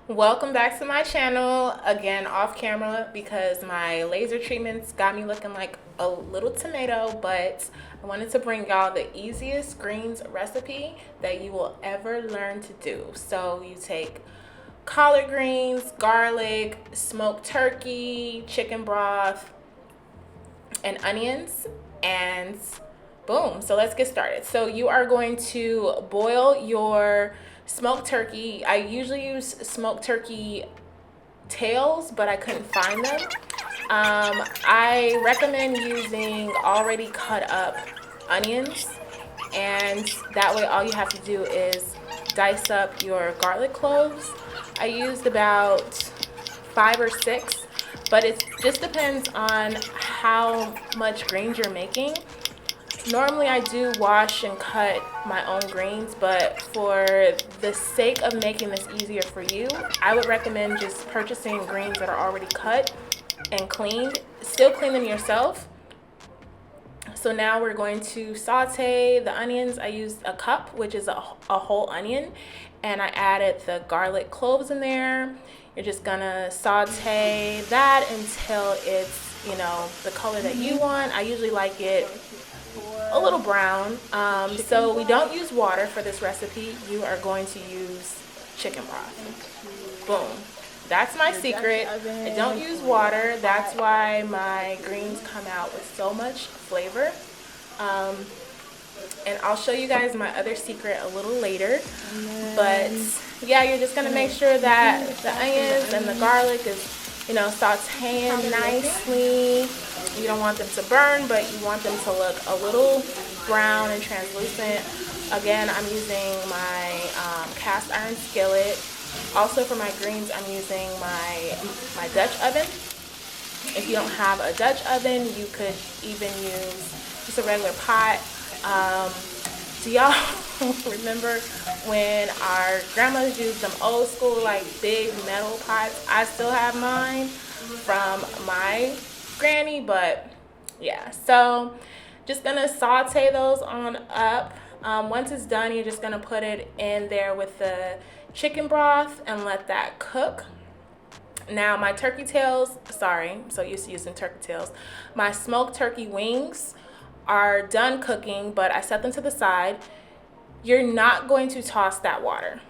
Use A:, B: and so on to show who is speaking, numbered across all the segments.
A: Welcome back to my channel, again off camera because my laser treatments got me looking like a little tomato, but I wanted to bring y'all the easiest greens recipe that you will ever learn to do. So you take collard greens, garlic, smoked turkey, chicken broth, and onions, and boom. So let's get started. So you are going to boil your smoked turkey. I usually use smoked turkey tails, but I couldn't find them. I recommend using already cut up onions, and that way all you have to do is dice up your garlic cloves. I used about 5 or 6, but it just depends on how much greens you're making. Normally I do wash and cut my own greens, but for the sake of making this easier for you, I would recommend just purchasing greens that are already cut and cleaned. Still clean them yourself. So now we're going to saute the onions. I used a cup, which is a whole onion, and I added the garlic cloves in there. You're just gonna saute that until it's, the color that you want. I usually like it a little brown. So we don't use water for this recipe. You are going to use chicken broth. Boom. That's my secret. I don't use water. That's why my greens come out with so much flavor. And I'll show you guys my other secret a little later. But yeah, you're just gonna make sure that the onions and the garlic is, sauteing nicely. You don't want them to burn, but you want them to look a little brown and translucent. Again, I'm using my cast iron skillet. Also for my greens, I'm using my Dutch oven. If you don't have a Dutch oven, you could even use just a regular pot. Do y'all remember when our grandmothers used them old school, like big metal pots? I still have mine from my granny, but yeah. So just gonna saute those on up. Once it's done, you're just gonna put it in there with the chicken broth and let that cook. Now my turkey tails, sorry, I'm so used to using turkey tails. My smoked turkey wings are done cooking, but I set them to the side. You're not going to toss that water.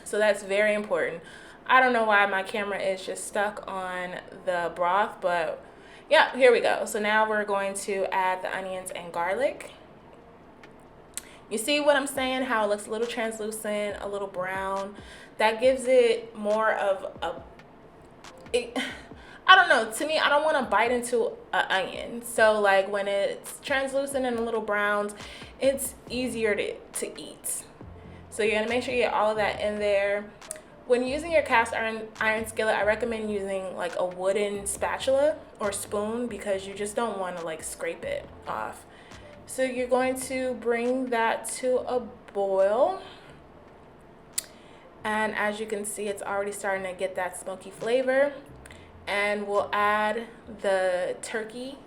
A: So that's very important. I don't know why my camera is just stuck on the broth, but yeah, here we go. So now we're going to add the onions and garlic. You see what I'm saying? How it looks a little translucent, a little brown. That gives it more of I don't know. To me, I don't want to bite into an onion. So like when it's translucent and a little brown, it's easier to eat. So you're gonna make sure you get all of that in there. When using your cast iron skillet, I recommend using like a wooden spatula or spoon because you just don't want to like scrape it off. So you're going to bring that to a boil. And as you can see, it's already starting to get that smoky flavor. And we'll add the turkey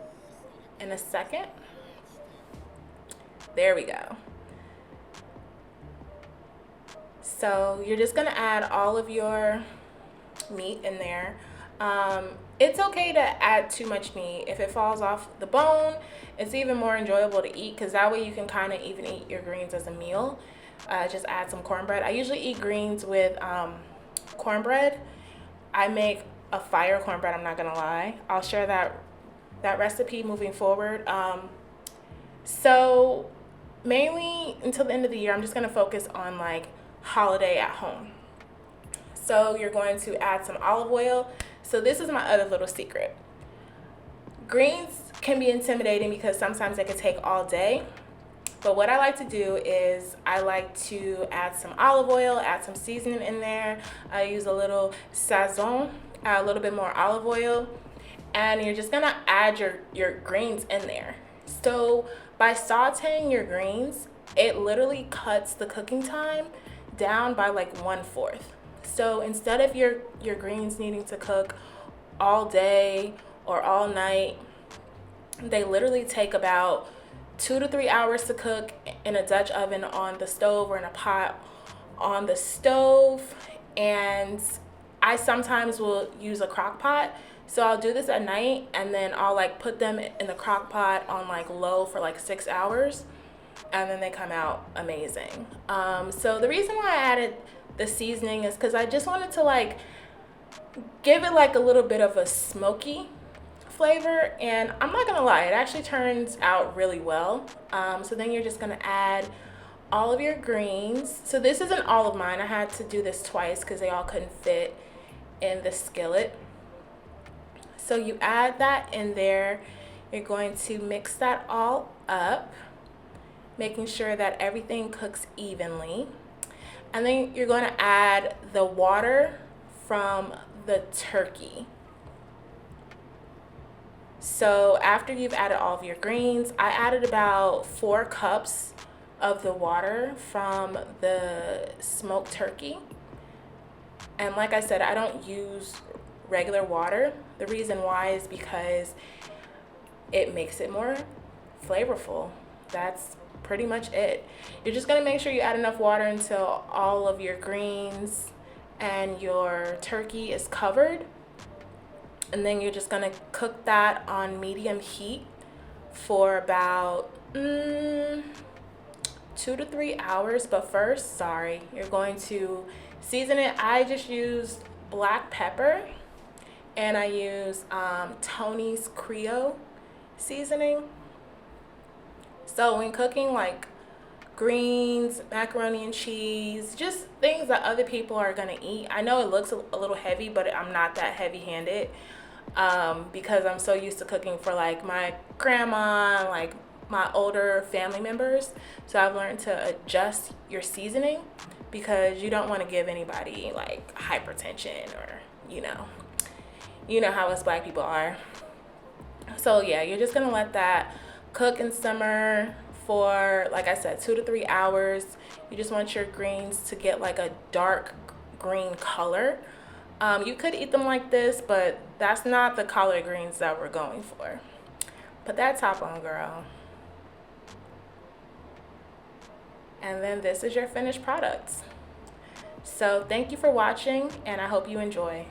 A: in a second. There we go. So you're just gonna add all of your meat in there. It's okay to add too much meat. If it falls off the bone, it's even more enjoyable to eat because that way you can kind of even eat your greens as a meal. Just add some cornbread. I usually eat greens with cornbread. I make a fire cornbread, I'm not gonna lie. I'll share that recipe moving forward. So mainly until the end of the year, I'm just gonna focus on like holiday at home. So you're going to add some olive oil. So this is my other little secret. Greens can be intimidating because sometimes they can take all day. But what I like to do is I like to add some olive oil, add some seasoning in there. I use a little sazon, add a little bit more olive oil, and you're just gonna add your greens in there. So by sauteing your greens, it literally cuts the cooking time down by like 1/4. So instead of your greens needing to cook all day or all night, they literally take about 2 to 3 hours to cook in a Dutch oven on the stove or in a pot on the stove. and I sometimes will use a crock pot. So I'll do this at night, and then I'll like put them in the crock pot on like low for like 6 hours, and then they come out amazing. So the reason why I added the seasoning is because I just wanted to like give it like a little bit of a smoky flavor, and I'm not gonna lie, it actually turns out really well. So then you're just gonna add all of your greens. So this isn't all of mine. I had to do this twice because they all couldn't fit in the skillet. So you add that in there. You're going to mix that all up, making sure that everything cooks evenly. And then you're going to add the water from the turkey. So after you've added all of your greens, I added about 4 cups of the water from the smoked turkey. And like I said, I don't use regular water. The reason why is because it makes it more flavorful. That's pretty much it. You're just gonna make sure you add enough water until all of your greens and your turkey is covered. And then you're just gonna cook that on medium heat for about 2 to 3 hours. But first, you're going to season it. I just used black pepper, and I use Tony's Creole seasoning. So when cooking like greens, macaroni and cheese, just things that other people are gonna eat. I know it looks a little heavy, but I'm not that heavy-handed because I'm so used to cooking for like my grandma, like my older family members. So I've learned to adjust your seasoning because you don't want to give anybody like hypertension, or you know how us black people are. So yeah, you're just gonna let that cook and simmer for, like I said, 2 to 3 hours. You just want your greens to get like a dark green color. You could eat them like this, but that's not the collard greens that we're going for. Put that top on, girl. And then this is your finished product. So thank you for watching, and I hope you enjoy.